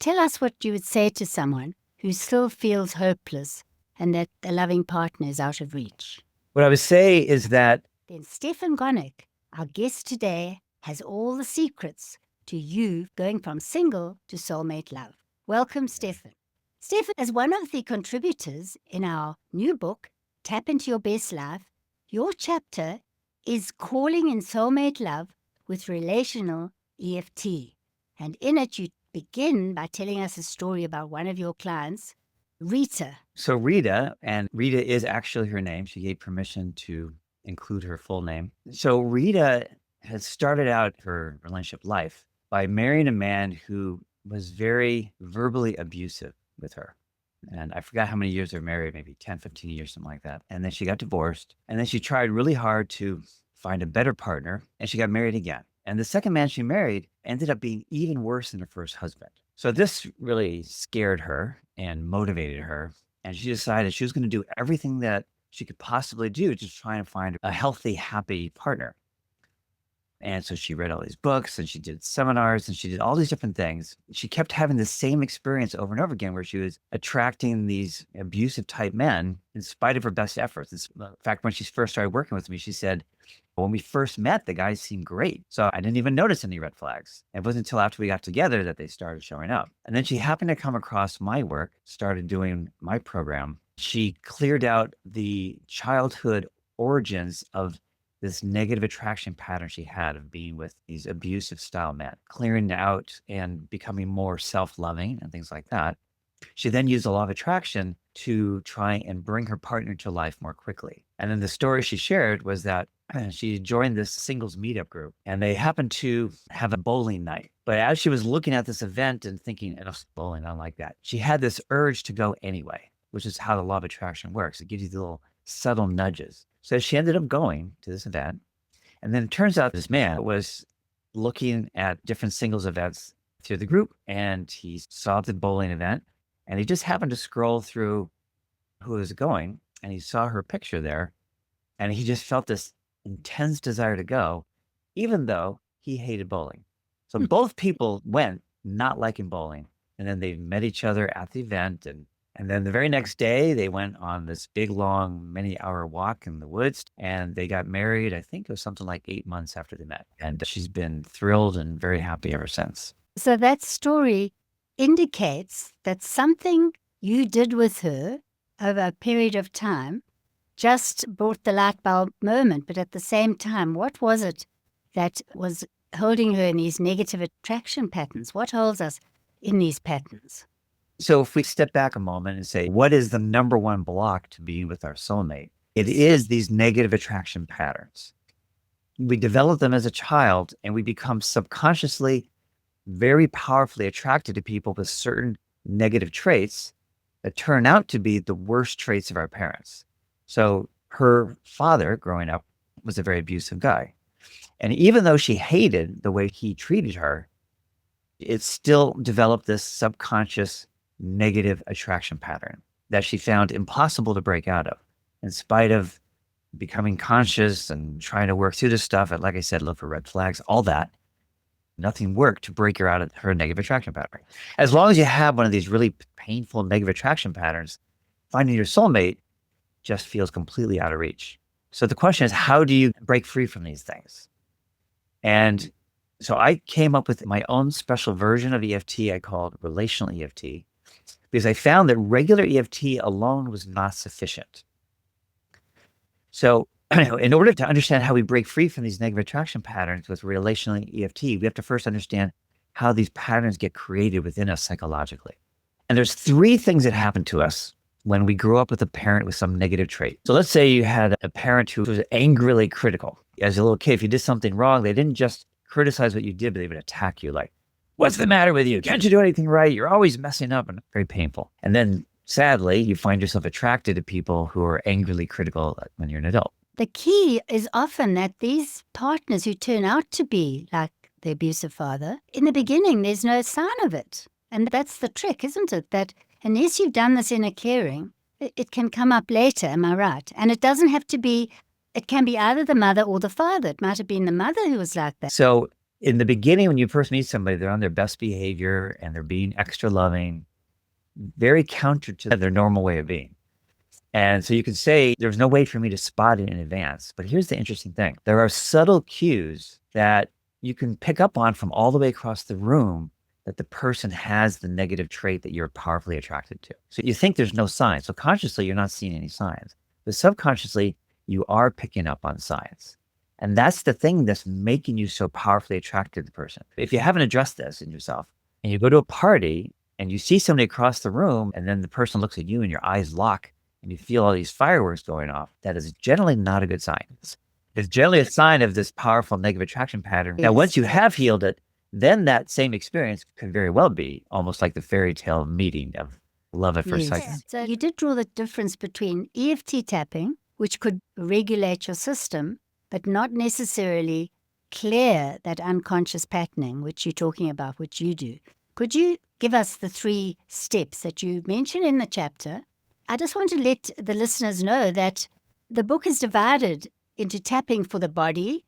tell us what you would say to someone who still feels hopeless and that a loving partner is out of reach. What I would say is that Then Stefan Gonick, our guest today, has all the secrets to you going from single to soulmate love. Welcome, Stefan. Stefan, as one of the contributors in our new book, Tap Into Your Best Life, your chapter is Calling in Soulmate Love with Relational EFT. And in it, you begin by telling us a story about one of your clients, Rita. So Rita, and Rita is actually her name. She gave permission to include her full name. So Rita has started out her relationship life by marrying a man who was very verbally abusive with her. And I forgot how many years they were married, maybe 10, 15 years, something like that. And then she got divorced. And then she tried really hard to find a better partner, and she got married again. And the second man she married ended up being even worse than her first husband. So this really scared her and motivated her. And she decided she was going to do everything that she could possibly do to try and find a healthy, happy partner. And so she read all these books and she did seminars and she did all these different things. She kept having the same experience over and over again where she was attracting these abusive type men in spite of her best efforts. In fact, when she first started working with me, she said, when we first met, the guys seemed great. So I didn't even notice any red flags. It wasn't until after we got together that they started showing up. And then she happened to come across my work, started doing my program. She cleared out the childhood origins of this negative attraction pattern she had of being with these abusive style men, clearing out and becoming more self-loving and things like that. She then used the law of attraction to try and bring her partner to life more quickly. And then the story she shared was that she joined this singles meetup group and they happened to have a bowling night. But as she was looking at this event and thinking, oh, bowling, I don't like that, she had this urge to go anyway, which is how the law of attraction works. It gives you the little subtle nudges. So she ended up going to this event. And then it turns out this man was looking at different singles events through the group, and he saw the bowling event, and he just happened to scroll through who was going, and he saw her picture there, and he just felt this intense desire to go, even though he hated bowling. So both people went not liking bowling, and then they met each other at the event, and then the very next day, they went on this big, long, many-hour walk in the woods, and they got married. I think it was something like 8 months after they met. And she's been thrilled and very happy ever since. So that story indicates that something you did with her over a period of time just brought the light bulb moment. But at the same time, what was it that was holding her in these negative attraction patterns? What holds us in these patterns? So if we step back a moment and say, what is the number one block to being with our soulmate? It is these negative attraction patterns. We develop them as a child and we become subconsciously very powerfully attracted to people with certain negative traits that turn out to be the worst traits of our parents. So her father growing up was a very abusive guy. And even though she hated the way he treated her, it still developed this subconscious negative attraction pattern that she found impossible to break out of, in spite of becoming conscious and trying to work through this stuff. And like I said, look for red flags, all that. Nothing worked to break her out of her negative attraction pattern. As long as you have one of these really painful negative attraction patterns, finding your soulmate just feels completely out of reach. So the question is, how do you break free from these things? And so I came up with my own special version of EFT I called Relational EFT, because I found that regular EFT alone was not sufficient. So in order to understand how we break free from these negative attraction patterns with relational EFT, we have to first understand how these patterns get created within us psychologically. And there's 3 things that happen to us when we grow up with a parent with some negative trait. So let's say you had a parent who was angrily critical. As a little kid, if you did something wrong, they didn't just criticize what you did, but they would attack you like, what's the matter with you? Can't you do anything right? You're always messing up, and very painful. And then sadly, you find yourself attracted to people who are angrily critical when you're an adult. The key is often that these partners who turn out to be like the abusive father, in the beginning, there's no sign of it. And that's the trick, isn't it? That unless you've done this inner clearing, it can come up later, am I right? And it doesn't have to be, it can be either the mother or the father. It might have been the mother who was like that. So in the beginning, when you first meet somebody, they're on their best behavior and they're being extra loving, very counter to their normal way of being. And so you could say there's no way for me to spot it in advance. But here's the interesting thing. There are subtle cues that you can pick up on from all the way across the room that the person has the negative trait that you're powerfully attracted to. So you think there's no signs. So consciously, you're not seeing any signs. But subconsciously, you are picking up on signs. And that's the thing that's making you so powerfully attracted to the person. If you haven't addressed this in yourself and you go to a party and you see somebody across the room and then the person looks at you and your eyes lock and you feel all these fireworks going off, that is generally not a good sign. It's generally a sign of this powerful negative attraction pattern. Now, once you have healed it, then that same experience could very well be almost like the fairy tale meeting of love at first sight. So you did draw the difference between EFT tapping, which could regulate your system, but not necessarily clear that unconscious patterning, which you're talking about, which you do. Could you give us the 3 steps that you mentioned in the chapter? I just want to let the listeners know that the book is divided into tapping for the body,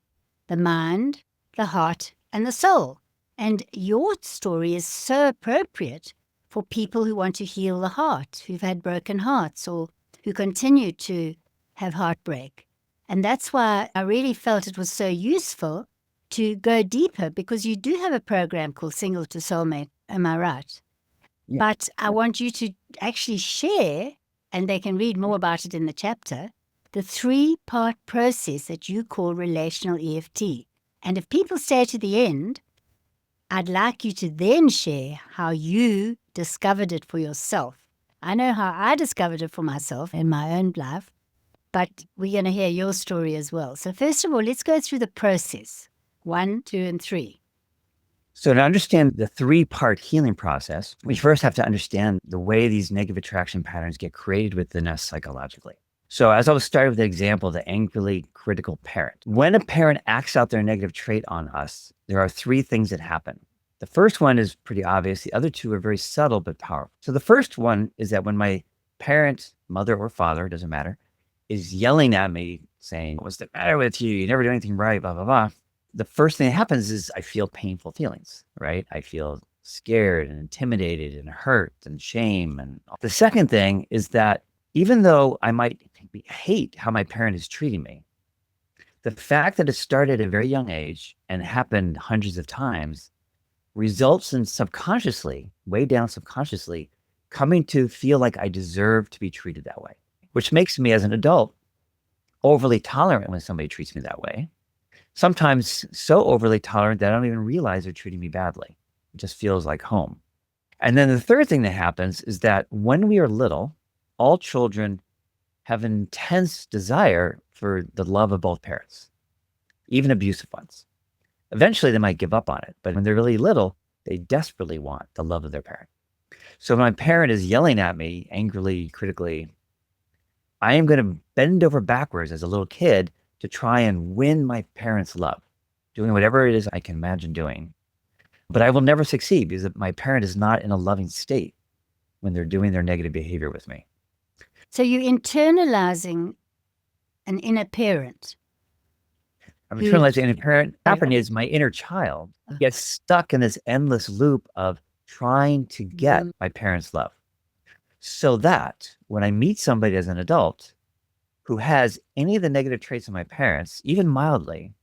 the mind, the heart, and the soul. And your story is so appropriate for people who want to heal the heart, who've had broken hearts or who continue to have heartbreak. And that's why I really felt it was so useful to go deeper, because you do have a program called Single to Soulmate. Am I right? Yeah. But I want you to actually share, and they can read more about it in the chapter, the 3-part process that you call relational EFT. And if people stay to the end, I'd like you to then share how you discovered it for yourself. I know how I discovered it for myself in my own life, but we're going to hear your story as well. So first of all, let's go through the process, 1, 2, and 3. So to understand the 3-part healing process, we first have to understand the way these negative attraction patterns get created within us psychologically. So as I was starting with the example, the angrily critical parent. When a parent acts out their negative trait on us, there are 3 things that happen. The first one is pretty obvious. The other 2 are very subtle but powerful. So the first one is that when my parent, mother or father, doesn't matter, is yelling at me saying, "What's the matter with you? You never do anything right, blah, blah, blah." The first thing that happens is I feel painful feelings, right? I feel scared and intimidated and hurt and shame. And the second thing is that even though I might hate how my parent is treating me, the fact that it started at a very young age and happened hundreds of times results in subconsciously, way down subconsciously, coming to feel like I deserve to be treated that way, which makes me as an adult overly tolerant when somebody treats me that way. Sometimes so overly tolerant that I don't even realize they're treating me badly. It just feels like home. And then the third thing that happens is that when we are little, all children have an intense desire for the love of both parents, even abusive ones. Eventually, they might give up on it, but when they're really little, they desperately want the love of their parent. So when my parent is yelling at me angrily, critically, I am going to bend over backwards as a little kid to try and win my parents' love, doing whatever it is I can imagine doing. But I will never succeed because my parent is not in a loving state when they're doing their negative behavior with me. So you're internalizing an inner parent. I'm internalizing an inner parent. What happened is my inner child gets stuck in this endless loop of trying to get my parents' love. So that when I meet somebody as an adult who has any of the negative traits of my parents, even mildly,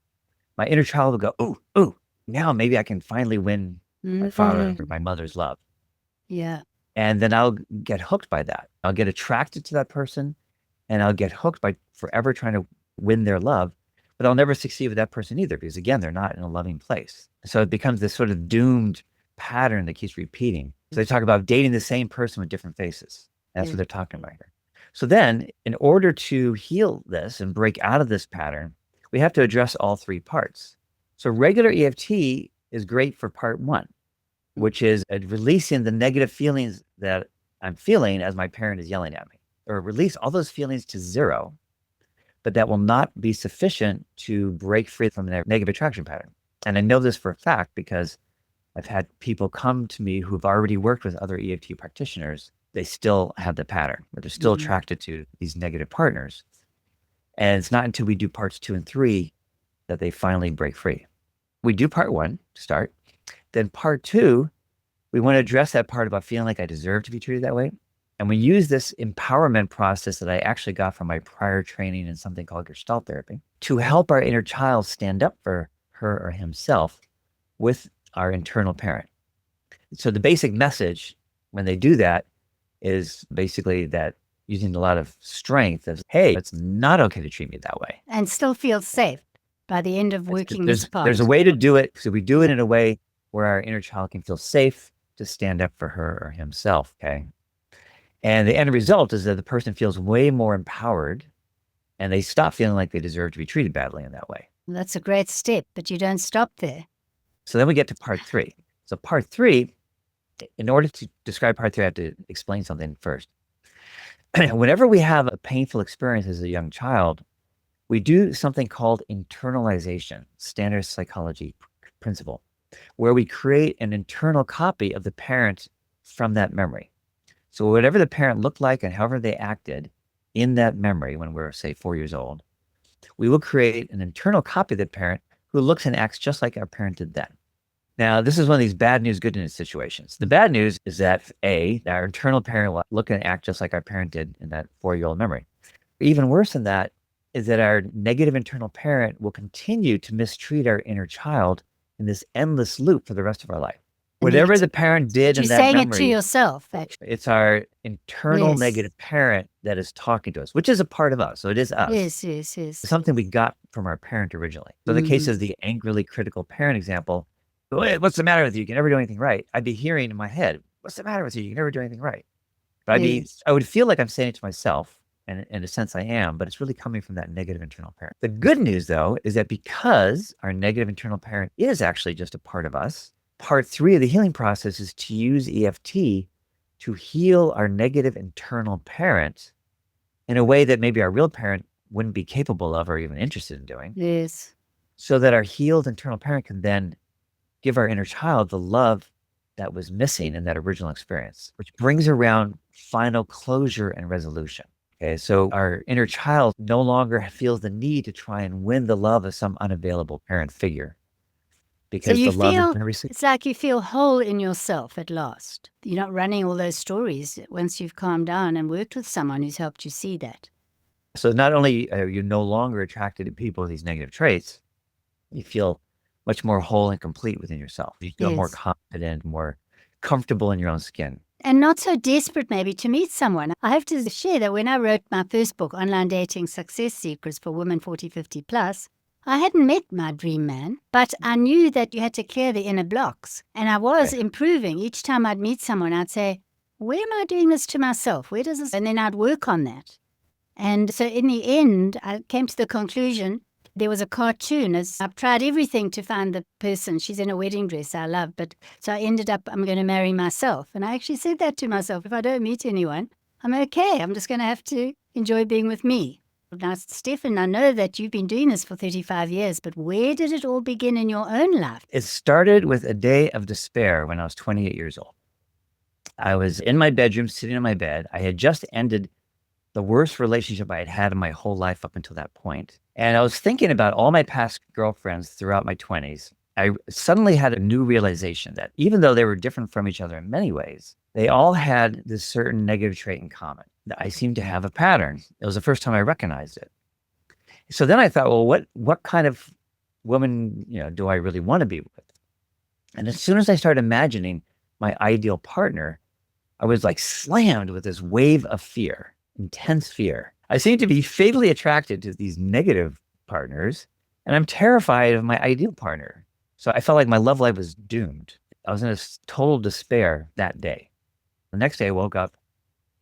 my inner child will go, ooh, now maybe I can finally win my father or my mother's love. Yeah. And then I'll get hooked by that. I'll get attracted to that person and I'll get hooked by forever trying to win their love, but I'll never succeed with that person either because again, they're not in a loving place. So it becomes this sort of doomed pattern that keeps repeating. So they talk about dating the same person with different faces. That's what they're talking about here. So then in order to heal this and break out of this pattern, we have to address all 3 parts. So regular EFT is great for part 1, which is releasing the negative feelings that I'm feeling as my parent is yelling at me, or release all those feelings to 0, but that will not be sufficient to break free from their negative attraction pattern. And I know this for a fact because I've had people come to me who've already worked with other EFT practitioners. They still have the pattern, but they're still attracted to these negative partners. And it's not until we do parts 2 and 3 that they finally break free. We do part one to start. Then part two, we want to address that part about feeling like I deserve to be treated that way. And we use this empowerment process that I actually got from my prior training in something called Gestalt therapy to help our inner child stand up for her or himself with our internal parent. So the basic message when they do that is basically that using a lot of strength of, hey, it's not okay to treat me that way. And still feel safe by the end of working this part. There's a way to do it. So we do it in a way where our inner child can feel safe to stand up for her or himself, okay? And the end result is that the person feels way more empowered and they stop feeling like they deserve to be treated badly in that way. That's a great step, but you don't stop there. So then we get to part three. So part three, in order to describe part three, I have to explain something first. Whenever we have a painful experience as a young child, we do something called internalization, standard psychology principle, where we create an internal copy of the parent from that memory. So whatever the parent looked like and however they acted in that memory when we're, say, 4 years old, we will create an internal copy of the parent who looks and acts just like our parent did then. Now, this is one of these bad news, good news situations. The bad news is that our internal parent will look and act just like our parent did in that 4-year-old memory. Even worse than that is that our negative internal parent will continue to mistreat our inner child in this endless loop for the rest of our life. Whatever the parent did in that memory. You're saying it to yourself, actually. It's our internal negative parent that is talking to us, which is a part of us. So it is us. Yes. It's something we got from our parent originally. So in the case of the angrily critical parent example, what's the matter with you? You can never do anything right. I'd be hearing in my head, what's the matter with you? You can never do anything right. But I would feel like I'm saying it to myself, and in a sense I am, but it's really coming from that negative internal parent. The good news, though, is that because our negative internal parent is actually just a part of us, part three of the healing process is to use EFT to heal our negative internal parent in a way that maybe our real parent wouldn't be capable of or even interested in doing. Yes. So that our healed internal parent can then give our inner child the love that was missing in that original experience, which brings around final closure and resolution. Okay, so our inner child no longer feels the need to try and win the love of some unavailable parent figure. Because so the love has been received. It's like you feel whole in yourself at last. You're not running all those stories once you've calmed down and worked with someone who's helped you see that. So not only are you no longer attracted to people with these negative traits, you feel much more whole and complete within yourself. You feel more confident, more comfortable in your own skin. And not so desperate maybe to meet someone. I have to share that when I wrote my first book, Online Dating Success Secrets for Women 40, 50 plus, I hadn't met my dream man, but I knew that you had to clear the inner blocks. And I was improving. Each time I'd meet someone, I'd say, where am I doing this to myself? Where does this? And then I'd work on that. And so in the end, I came to the conclusion, there was a cartoon. I've tried everything to find the person. She's in a wedding dress I love. But so I ended up, I'm going to marry myself. And I actually said that to myself. If I don't meet anyone, I'm okay. I'm just going to have to enjoy being with me. Now, Stefan, I know that you've been doing this for 35 years, but where did it all begin in your own life? It started with a day of despair when I was 28 years old. I was in my bedroom, sitting on my bed. I had just ended the worst relationship I had had in my whole life up until that point. And I was thinking about all my past girlfriends throughout my 20s. I suddenly had a new realization that even though they were different from each other in many ways, they all had this certain negative trait in common. I seemed to have a pattern. It was the first time I recognized it. So then I thought, well, what kind of woman, do I really want to be with? And as soon as I started imagining my ideal partner, I was like slammed with this wave of fear, intense fear. I seemed to be fatally attracted to these negative partners, and I'm terrified of my ideal partner. So I felt like my love life was doomed. I was in a total despair that day. The next day I woke up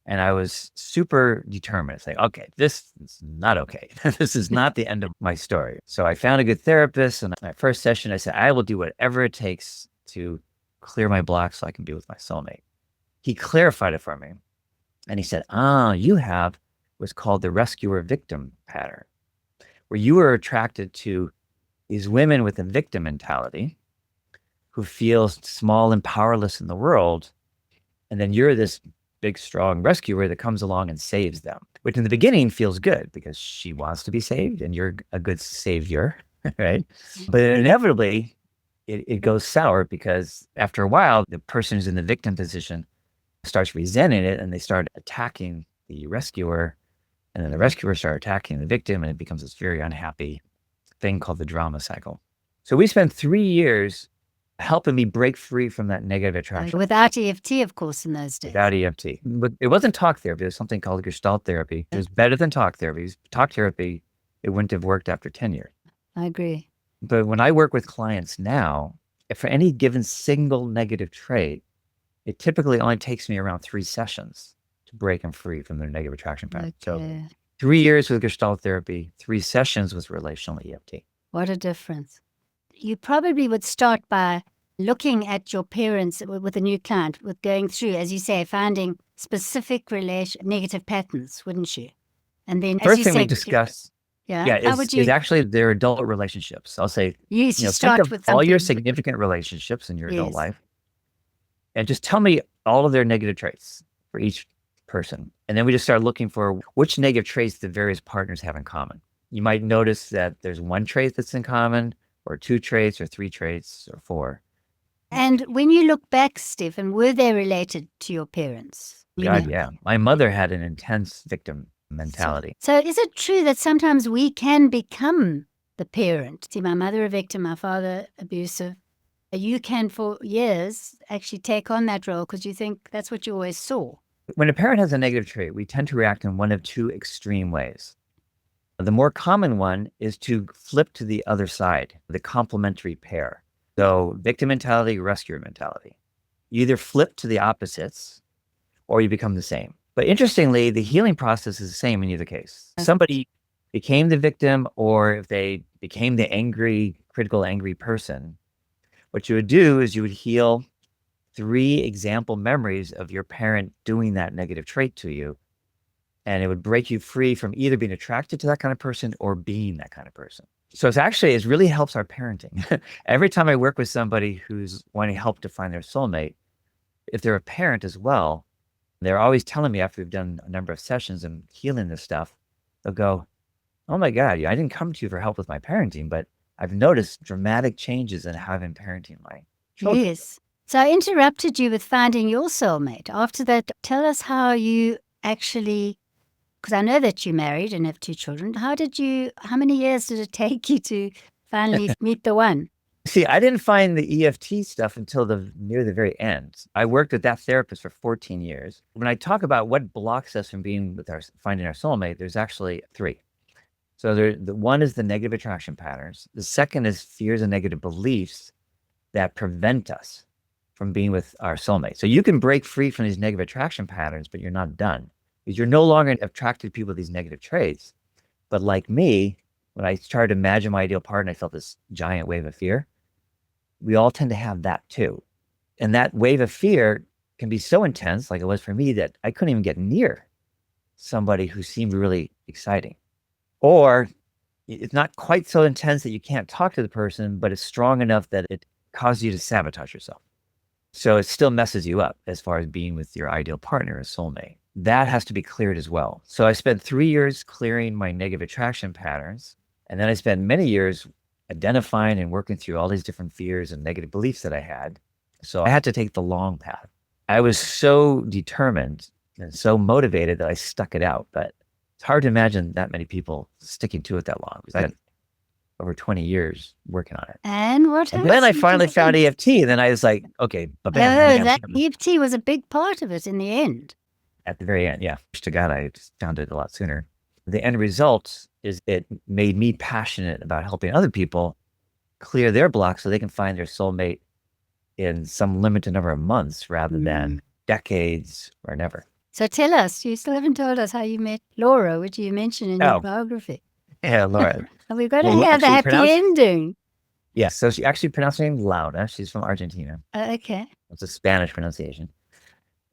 and I was super determined. It's like, okay, this is not okay. This is not the end of my story. So I found a good therapist, and my first session, I said, I will do whatever it takes to clear my block so I can be with my soulmate. He clarified it for me. And he said, you have what's called the rescuer victim pattern, where you are attracted to these women with a victim mentality who feel small and powerless in the world. And then you're this big, strong rescuer that comes along and saves them, which in the beginning feels good because she wants to be saved and you're a good savior, right? But inevitably, it goes sour because after a while, the person who's in the victim position starts resenting it and they start attacking the rescuer. And then the rescuer starts attacking the victim and it becomes this very unhappy thing called the drama cycle. So we spent 3 years helping me break free from that negative attraction. Without EFT, of course, in those days. Without EFT. But it wasn't talk therapy. It was something called Gestalt therapy. It was better than talk therapy. Talk therapy, it wouldn't have worked after 10 years. I agree. But when I work with clients now, if for any given single negative trait, it typically only takes me around 3 sessions to break them free from their negative attraction pattern. Okay. So 3 years with Gestalt therapy, 3 sessions with relational EFT. What a difference. You probably would start by looking at your parents with a new client, with going through, as you say, finding specific negative patterns, wouldn't you? And then, as First you thing we said, discuss how would is you? actually their adult relationships. I'll say, Yes, you think start of with all your something. significant relationships in your adult Yes. life and just tell me all of their negative traits for each person. And then we just start looking for which negative traits the various partners have in common. You might notice that there's 1 trait that's in common, or 2 traits, or 3 traits, or 4. And when you look back, Stefan, were they related to your parents? God, yeah. My mother had an intense victim mentality. So is it true that sometimes we can become the parent? See, my mother a victim, my father abusive. You can, for years, actually take on that role because you think that's what you always saw. When a parent has a negative trait, we tend to react in one of 2 extreme ways. The more common one is to flip to the other side, the complementary pair. So victim mentality, rescuer mentality. You either flip to the opposites or you become the same. But interestingly, the healing process is the same in either case. Somebody became the victim, or if they became the angry, critical, angry person, what you would do is you would heal 3 example memories of your parent doing that negative trait to you. And it would break you free from either being attracted to that kind of person or being that kind of person. So it really helps our parenting. Every time I work with somebody who's wanting help to find their soulmate, if they're a parent as well, they're always telling me after we've done a number of sessions and healing this stuff, they'll go, oh my God, I didn't come to you for help with my parenting, but I've noticed dramatic changes in how I've been parenting my children. Yes. So I interrupted you with finding your soulmate. After that, tell us how you actually, because I know that you married and have 2 children. How many years did it take you to finally meet the one? See, I didn't find the EFT stuff until near the very end. I worked with that therapist for 14 years. When I talk about what blocks us from finding our soulmate, there's actually 3. So the one is the negative attraction patterns. The second is fears and negative beliefs that prevent us from being with our soulmate. So you can break free from these negative attraction patterns, but you're not done because you're no longer attracted to people with these negative traits. But like me, when I started to imagine my ideal partner, I felt this giant wave of fear. We all tend to have that too. And that wave of fear can be so intense, like it was for me, that I couldn't even get near somebody who seemed really exciting. Or it's not quite so intense that you can't talk to the person, but it's strong enough that it causes you to sabotage yourself. So it still messes you up as far as being with your ideal partner, a soulmate. That has to be cleared as well. So I spent 3 years clearing my negative attraction patterns. And then I spent many years identifying and working through all these different fears and negative beliefs that I had. So I had to take the long path. I was so determined and so motivated that I stuck it out. But it's hard to imagine that many people sticking to it that long, because I had over 20 years working on it. And what happened? And then I finally found EFT. And then I was like, okay, that EFT was a big part of it in the end. At the very end, yeah. To God, I just found it a lot sooner. The end result is it made me passionate about helping other people clear their blocks so they can find their soulmate in some limited number of months rather than decades or never. So tell us, you still haven't told us how you met Laura, which you mentioned in your biography. Yeah, Laura. We've got to have the happy ending. Yeah, so she actually pronounced her name Laura. She's from Argentina. Okay. It's a Spanish pronunciation.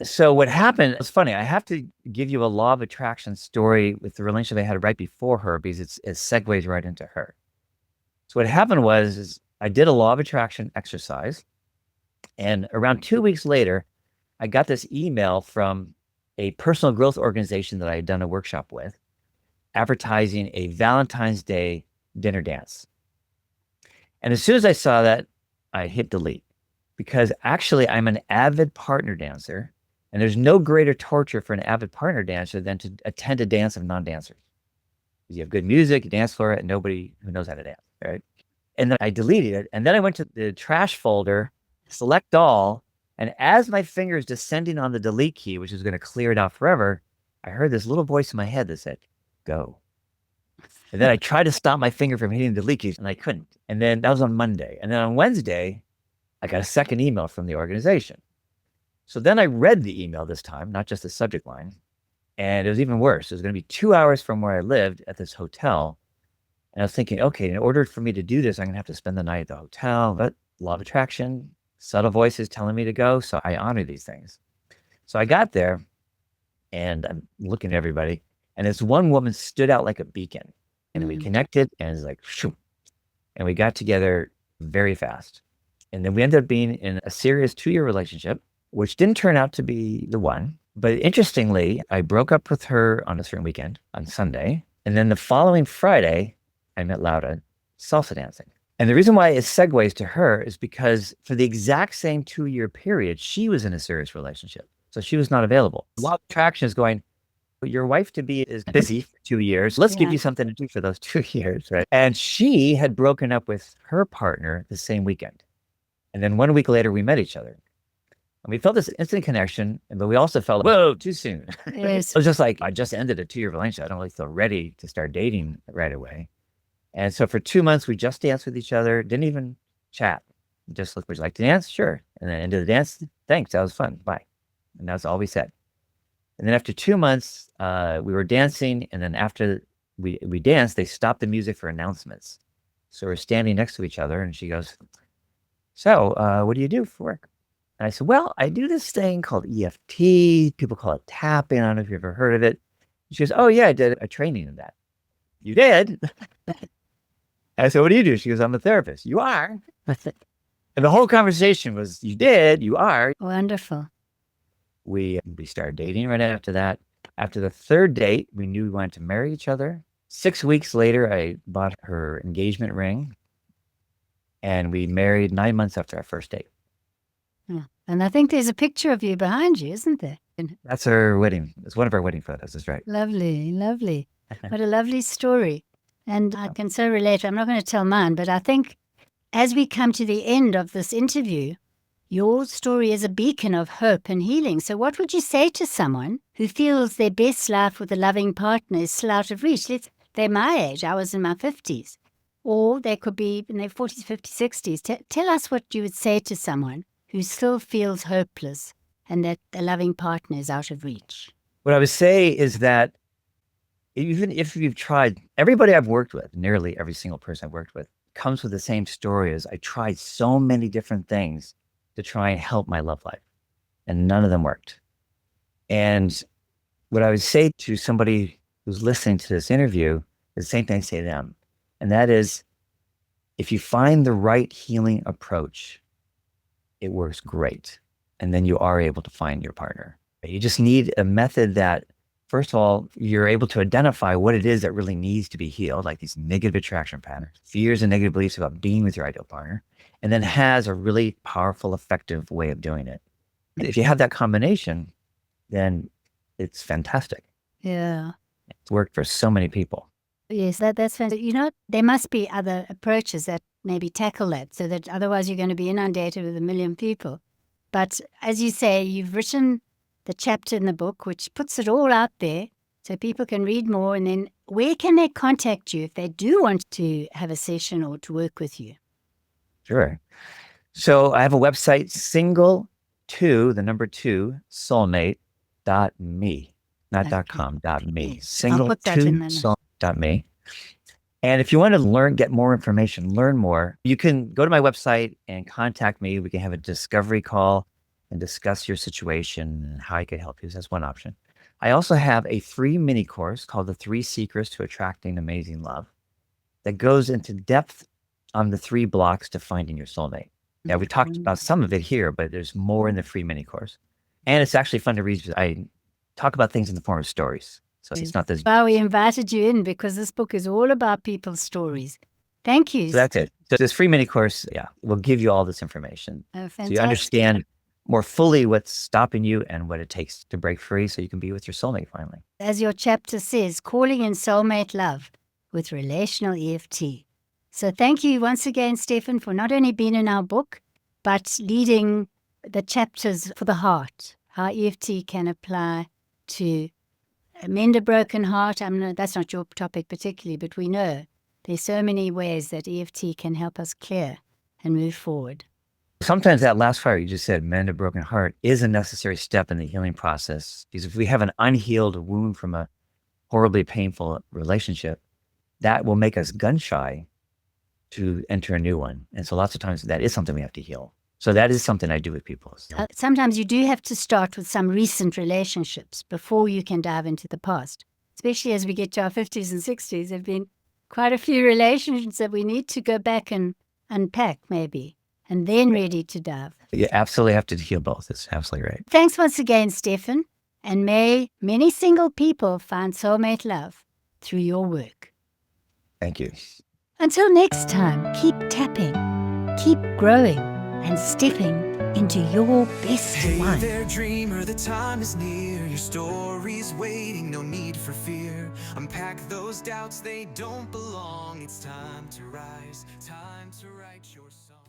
So what happened, it's funny, I have to give you a law of attraction story with the relationship I had right before her because it segues right into her. So what happened was I did a law of attraction exercise, and around 2 weeks later, I got this email from a personal growth organization that I had done a workshop with, advertising a Valentine's Day dinner dance. And as soon as I saw that, I hit delete because actually I'm an avid partner dancer, and there's no greater torture for an avid partner dancer than to attend a dance of non-dancers. You have good music, you dance for it, and nobody who knows how to dance, right? And then I deleted it, and then I went to the trash folder, select all, and as my finger is descending on the delete key, which is going to clear it out forever, I heard this little voice in my head that said, "Go." And then I tried to stop my finger from hitting the delete keys, and I couldn't. And then that was on Monday. And then on Wednesday, I got a second email from the organization. So then I read the email this time, not just the subject line. And it was even worse. It was going to be 2 hours from where I lived at this hotel. And I was thinking, okay, in order for me to do this, I'm going to have to spend the night at the hotel. But law of attraction, subtle voices telling me to go. So I honor these things. So I got there and I'm looking at everybody. And this one woman stood out like a beacon. And we connected and it's like, shoo. And we got together very fast. And then we ended up being in a serious 2-year relationship, which didn't turn out to be the one. But interestingly, I broke up with her on a certain weekend on Sunday. And then the following Friday, I met Laura salsa dancing. And the reason why it segues to her is because for the exact same 2-year period, she was in a serious relationship. So she was not available. Law of attraction is going, but your wife to be is busy for 2 years. Let's give you something to do for those 2 years, right? And she had broken up with her partner the same weekend. And then 1 week later, we met each other. And we felt this instant connection, but we also felt, whoa, too soon. Yes. It was just like, I just ended a 2-year relationship. I don't really feel ready to start dating right away. And so for 2 months, we just danced with each other, didn't even chat. Just looked, would you like to dance? Sure. And then ended the dance. Thanks, that was fun. Bye. And that's all we said. And then after 2 months, we were dancing. And then after we danced, they stopped the music for announcements. So we're standing next to each other and she goes, so what do you do for work? And I said, well, I do this thing called EFT. People call it tapping. I don't know if you've ever heard of it. She goes, oh yeah, I did a training in that. You did? I said, what do you do? She goes, I'm a therapist. You are? And the whole conversation was, you did, you are. Wonderful. We started dating right after that. After the third date, we knew we wanted to marry each other. 6 weeks later, I bought her engagement ring. And we married 9 months after our first date. Yeah. And I think there's a picture of you behind you, isn't there? That's our wedding. It's one of our wedding photos. That's right. Lovely, lovely. What a lovely story. And I can so relate. I'm not going to tell mine, but I think as we come to the end of this interview, your story is a beacon of hope and healing. So what would you say to someone who feels their best life with a loving partner is still out of reach? They're my age. I was in my 50s. Or they could be in their 40s, 50s, 60s. Tell us what you would say to someone who still feels hopeless and that a loving partner is out of reach. What I would say is that even if you've tried, everybody I've worked with, nearly every single person I've worked with, comes with the same story as I tried so many different things to try and help my love life, and none of them worked. And what I would say to somebody who's listening to this interview is the same thing I say to them. And that is, if you find the right healing approach, it works great. And then you are able to find your partner. You just need a method that, first of all, you're able to identify what it is that really needs to be healed, like these negative attraction patterns, fears and negative beliefs about being with your ideal partner, and then has a really powerful, effective way of doing it. If you have that combination, then it's fantastic. Yeah. It's worked for so many people. Yes, that's fantastic. You know, there must be other approaches that maybe tackle that, so that otherwise you're going to be inundated with a million people. But as you say, you've written the chapter in the book which puts it all out there so people can read more. And then where can they contact you if they do want to have a session or to work with you? Sure. So I have a website, soulmate.me, not .com, .me. Soulmate.me. And if you want to get more information, learn more, you can go to my website and contact me. We can have a discovery call and discuss your situation and how I can help you. That's one option. I also have a free mini course called The 3 Secrets to Attracting Amazing Love that goes into depth on the 3 blocks to finding your soulmate. Yeah, we talked about some of it here, but there's more in the free mini course. And it's actually fun to read. I talk about things in the form of stories. So it's not this. Well, we invited you in because this book is all about people's stories. Thank you. So that's it. So this free mini course, will give you all this information. Oh, So fantastic. you understand more fully what's stopping you and what it takes to break free so you can be with your soulmate finally. As your chapter says, calling in soulmate love with Relational EFT. So thank you once again, Stefan, for not only being in our book, but leading the chapters for the heart, how EFT can apply to mend a broken heart. That's not your topic particularly, but we know there's so many ways that EFT can help us clear and move forward. Sometimes that last part you just said, mend a broken heart, is a necessary step in the healing process. Because if we have an unhealed wound from a horribly painful relationship, that will make us gun shy to enter a new one. And so lots of times that is something we have to heal. So that is something I do with people. Sometimes you do have to start with some recent relationships before you can dive into the past, especially as we get to our 50s and 60s. There have been quite a few relationships that we need to go back and unpack maybe, and then ready to dive. You absolutely have to heal both. That's absolutely right. Thanks once again, Stefan, and may many single people find soulmate love through your work. Thank you. Until next time, keep tapping, keep growing, and stepping into your best life. Hey there, dreamer, the time is near. Your story's waiting, no need for fear. Unpack those doubts, they don't belong. It's time to rise, time to write your song.